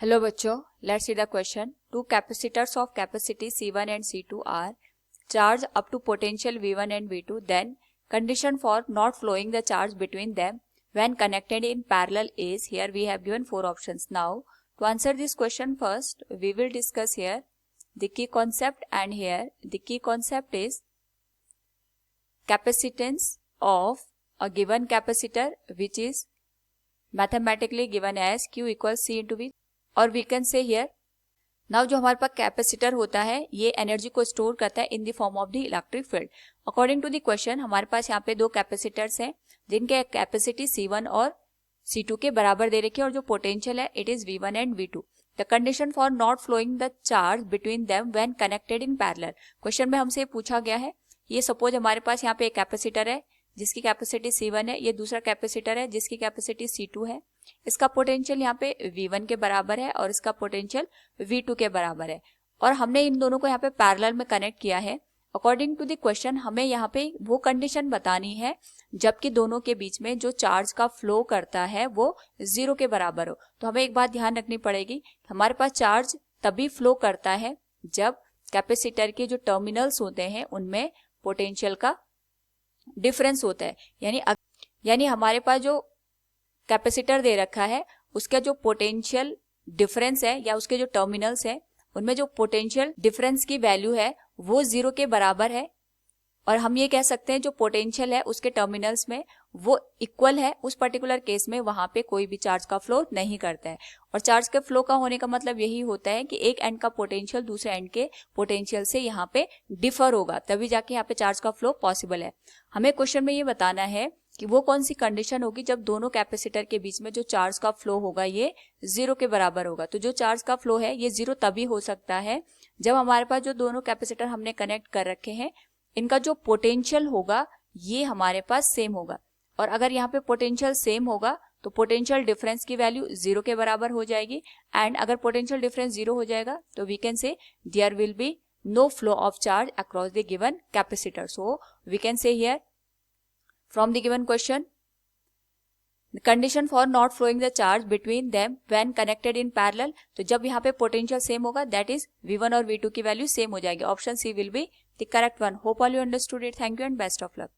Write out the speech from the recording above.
Hello बच्चों, let's see the question. Two capacitors of capacity C1 and C2 are charge up to potential V1 and V2. Then condition for not flowing the charge between them when connected in parallel is. Here we have given four options. Now to answer this question first we will discuss here the key concept, and here the key concept is capacitance of a given capacitor which is mathematically given as Q equals C into V. और we can say here now जो हमारे पास capacitor होता है ये energy को store करता है in the form of the electric field. According to the question हमारे पास यहाँ पे दो कैपेसिटर्स हैं जिनके कैपेसिटी C1 और C2 के बराबर दे रखी है और जो पोटेंशियल है it is V1 and V2. The condition for not flowing the charge between them when connected in parallel. Question में हमसे पूछा गया है ये सपोज हमारे पास यहाँ पे एक कैपेसिटर है जिसकी कैपेसिटी C1 है, ये दूसरा कैपेसिटर है जिसकी कैपेसिटी C2 है. इसका पोटेंशियल यहाँ पे V1 के बराबर है और इसका पोटेंशियल V2 के बराबर है और हमने इन दोनों को यहाँ पे पैरेलल में कनेक्ट किया है. अकॉर्डिंग टू द क्वेश्चन हमें यहाँ पे वो कंडीशन बतानी है जबकि दोनों के बीच में जो चार्ज का फ्लो करता है वो 0 के बराबर हो. तो हमें एक बात ध्यान रखनी पड़ेगी, हमारे पास चार्ज तभी फ्लो करता है जब कैपेसिटर के जो टर्मिनल्स होते हैं उनमें पोटेंशियल का डिफरेंस होता है. यानी हमारे पास जो कैपेसिटर दे रखा है उसका जो पोटेंशियल डिफरेंस है या उसके जो टर्मिनल्स है उनमें जो पोटेंशियल डिफरेंस की वैल्यू है वो 0 के बराबर है और हम ये कह सकते हैं जो पोटेंशियल है उसके टर्मिनल्स में वो इक्वल है. उस पर्टिकुलर केस में वहां पे कोई भी चार्ज का फ्लो नहीं करता है और चार्ज के फ्लो का होने का मतलब यही होता है कि एक एंड का पोटेंशियल दूसरे एंड के पोटेंशियल से यहाँ पे डिफर होगा तभी जाके यहाँ पे चार्ज का फ्लो पॉसिबल है. हमें क्वेश्चन में ये बताना है कि वो कौन सी कंडीशन होगी जब दोनों कैपेसिटर के बीच में जो चार्ज का फ्लो होगा ये 0 के बराबर होगा. तो जो चार्ज का फ्लो है ये 0 तभी हो सकता है जब हमारे पास जो दोनों कैपेसिटर हमने कनेक्ट कर रखे हैं इनका जो पोटेंशियल होगा ये हमारे पास सेम होगा. और अगर यहाँ पे पोटेंशियल सेम होगा तो पोटेंशियल डिफरेंस की वैल्यू 0 के बराबर हो जाएगी. एंड अगर पोटेंशियल डिफरेंस 0 हो जाएगा तो we can say there will be no flow of charge across the given capacitor. So we can say here from the given question the condition for not flowing the charge between them when connected in parallel. तो जब यहाँ पे potential same होगा that is V1 और V2 की value same हो जाएगी. Option C will be the correct one. Hope all you understood it. Thank you and best of luck.